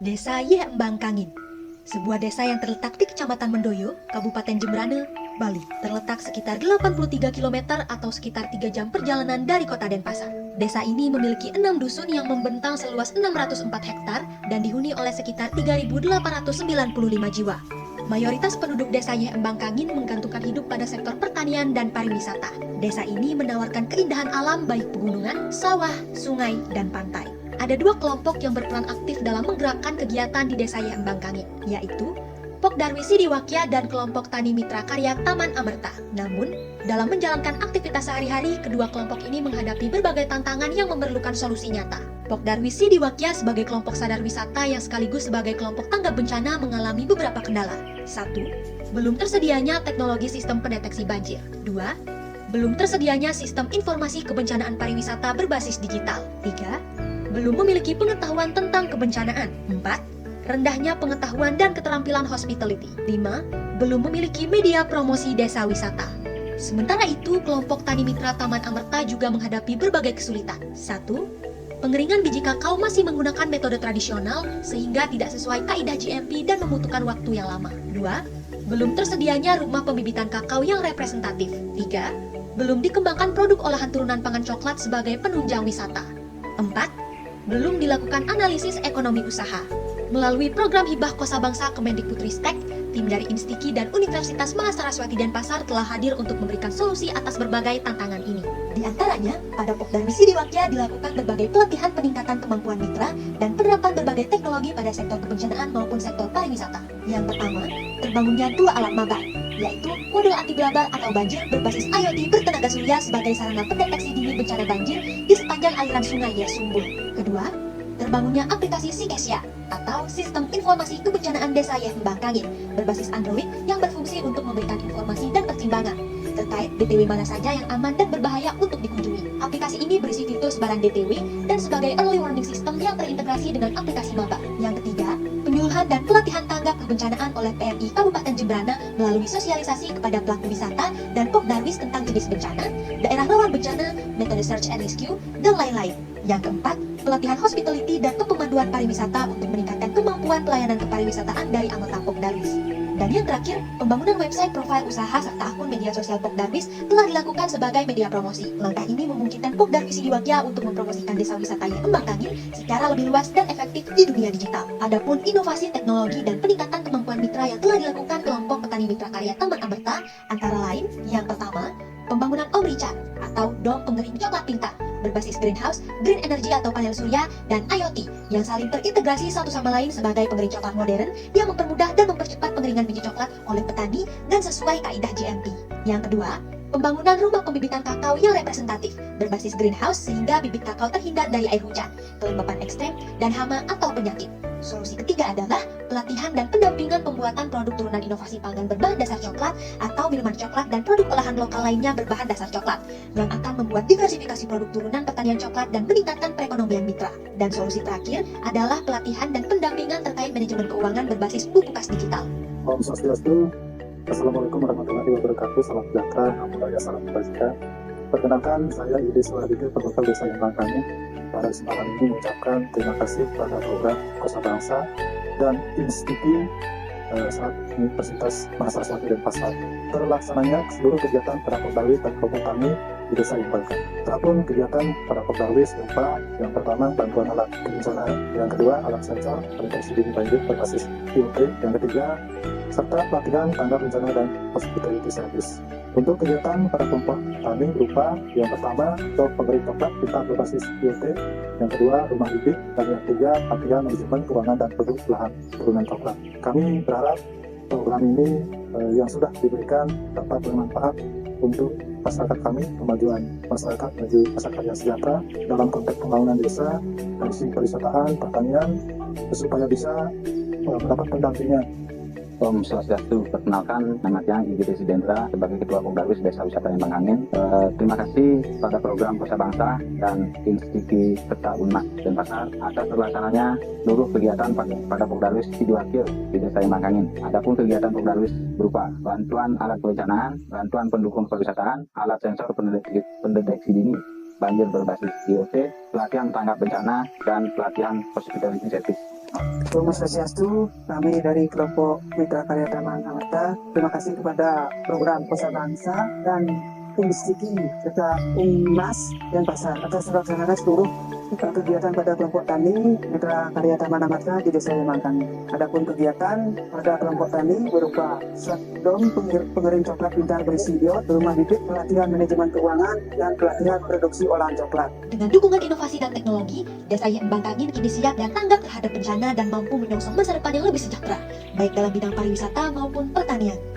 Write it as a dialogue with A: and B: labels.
A: Desa Yembang Kangin, sebuah desa yang terletak di Kecamatan Mendoyo, Kabupaten Jemberana, Bali. Terletak sekitar 83 km atau sekitar 3 jam perjalanan dari kota Denpasar. Desa ini memiliki 6 dusun yang membentang seluas 604 hektar dan dihuni oleh sekitar 3.895 jiwa. Mayoritas penduduk desa Yembang Kangin menggantungkan hidup pada sektor pertanian dan pariwisata. Desa ini menawarkan keindahan alam baik pegunungan, sawah, sungai, dan pantai. Ada dua kelompok yang berperan aktif dalam menggerakkan kegiatan di desa Yembang Kangin, yaitu Pokdarwi Sidiwakya dan kelompok Tani Mitra Karya Taman Amerta. Namun, dalam menjalankan aktivitas sehari-hari, kedua kelompok ini menghadapi berbagai tantangan yang memerlukan solusi nyata. Pokdarwi Sidiwakya sebagai kelompok sadar wisata yang sekaligus sebagai kelompok tanggap bencana mengalami beberapa kendala. 1. Belum tersedianya teknologi sistem pendeteksi banjir. 2. Belum tersedianya sistem informasi kebencanaan pariwisata berbasis digital. 3. Belum memiliki pengetahuan tentang kebencanaan. 4. Rendahnya pengetahuan dan keterampilan hospitality. 5. Belum memiliki media promosi desa wisata. Sementara itu, kelompok Tani Mitra Taman Amerta juga menghadapi berbagai kesulitan. 1. Pengeringan biji kakao masih menggunakan metode tradisional sehingga tidak sesuai kaidah GMP dan membutuhkan waktu yang lama. 2. Belum tersedianya rumah pembibitan kakao yang representatif. 3. Belum dikembangkan produk olahan turunan pangan coklat sebagai penunjang wisata. 4. Belum dilakukan analisis ekonomi usaha. Melalui program hibah Kosabangsa Kemendikbudristek, tim dari Instiki dan Universitas Mahasaraswati Denpasar telah hadir untuk memberikan solusi atas berbagai tantangan ini. Di antaranya, pada Pokdarwi Sidiwakya dilakukan berbagai pelatihan peningkatan kemampuan mitra dan penerapan berbagai teknologi pada sektor kebencanaan maupun sektor pariwisata. Yang pertama, terbangunnya 2 alat mabar, yaitu modul anti belabar atau banjir berbasis IoT bertenaga surya sebagai sarana pendeteksi dini bencana banjir di sepanjang aliran sungai Yesumbul. Kedua, terbangunnya aplikasi Sikesya atau Sistem Informasi Kebencanaan Desa Yembang Kangin berbasis Android yang berfungsi untuk memberikan informasi dan pertimbangan terkait DTW mana saja yang aman dan berbahaya untuk dikunjungi. Aplikasi ini berisi fitur sebaran DTW dan sebagai early warning system yang terintegrasi dengan aplikasi maba. Yang ketiga, penyuluhan dan pelatihan tanggap kebencanaan oleh PMI Kabupaten Jemberana melalui sosialisasi kepada pelaku wisata dan Pokdarwis tentang jenis bencana, daerah rawan bencana, metode search and rescue, dan lain-lain. Yang keempat, pelatihan hospitality dan pemanduan pariwisata untuk meningkatkan kemampuan pelayanan kepariwisataan dari anggota Pokdarwis. Dan yang terakhir, pembangunan website profil usaha serta akun media sosial Pokdarwis telah dilakukan sebagai media promosi. Langkah ini memungkinkan Pokdarwi Sidiwakya untuk mempromosikan desa wisata Yembang Kangin secara lebih luas dan efektif di dunia digital. Adapun inovasi teknologi dan peningkatan kemampuan mitra yang telah dilakukan kelompok petani mitra karya Taman Amerta antara lain, yang pertama, pembangunan Omrica atau dom pengering coklat pintar berbasis greenhouse, green energy atau panel surya, dan IoT yang saling terintegrasi satu sama lain sebagai pengering coklat modern yang mempermudah dan mempercepat pengeringan biji coklat oleh petani dan sesuai kaidah GMP. Yang kedua, pembangunan rumah pembibitan kakao yang representatif berbasis greenhouse sehingga bibit kakao terhindar dari air hujan, kelembapan ekstrem, dan hama atau penyakit. Solusi ketiga adalah pelatihan dan pendampingan pembuatan produk turunan inovasi pangan berbahan dasar coklat atau minuman coklat dan produk olahan lokal lainnya berbahan dasar coklat yang akan membuat diversifikasi produk turunan pertanian coklat dan meningkatkan perekonomian mitra. Dan solusi terakhir adalah pelatihan dan pendampingan terkait manajemen keuangan berbasis buku kas digital.
B: Om Swastiastu. Assalamualaikum warahmatullahi wabarakatuh. Salam sejahtera, namo buddhaya, salam kebajikan. Perkenalkan, saya Yudi Suhadidi, Perwakilan Desa Yembang Kangin. Pada kesempatan ini mengucapkan terima kasih kepada program Kosabangsa dan Instiki saat Universitas Mahasaraswati Denpasar terlaksananya seluruh kegiatan pada Pokdarwis dan kelompok tani di Desa Yembang Kangin. Adapun kegiatan pada Pokdarwis berupa yang pertama bantuan alat kebencanaan, yang kedua alat sensor pendeteksi dini banjir berbasis IoT, yang ketiga serta pelatihan tanggap bencana dan hospitality service. Untuk kegiatan pada kelompok tani berupa yang pertama dom pengering coklat pintar berbasis IoT, yang kedua rumah bibit, dan yang ketiga pelatihan manajemen keuangan dan produk lahan turunan coklat. Kami berharap program ini yang sudah diberikan dapat bermanfaat untuk masyarakat kami, kemajuan masyarakat menuju masyarakat yang sejahtera dalam konteks pembangunan desa, dari sisi pariwisataan, pertanian, supaya bisa mendapat pendampingan.
C: Om Swastiastu. Perkenalkan, nama saya Igede Desidendra sebagai Ketua Pokdarwis Desa Wisata Yembang Kangin. Terima kasih pada program Kosabangsa dan Instiki serta Unmas Denpasar atas terlaksananya seluruh kegiatan pada Pokdarwis Sidiwakya di Desa Yembang Kangin. Adapun kegiatan Pokdarwis berupa bantuan alat kebencanaan, bantuan pendukung pariwisataan, alat sensor pendeteksi dini banjir berbasis IoT, pelatihan tanggap bencana, dan pelatihan hospitality service.
D: Om Swastiastu, kami dari kelompok Mitra Karya Taman Amarta, terima kasih kepada program Kosa Bangsa dan Industri serta Umas dan Pasar atas melaksanakan seluruh kegiatan pada kelompok tani Mitra Karya Taman Amarta di Desa Lemangkang. Adapun kegiatan pada kelompok tani berupa shutdown pengering coklat pintar berisi iot, rumah bibit, pelatihan manajemen keuangan, dan pelatihan produksi olahan coklat.
A: Dengan dukungan inovasi dan teknologi, Desa Embangkangin kini siap dan tanggap terhadap bencana dan mampu menyongsong masa depan yang lebih sejahtera, baik dalam bidang pariwisata maupun pertanian.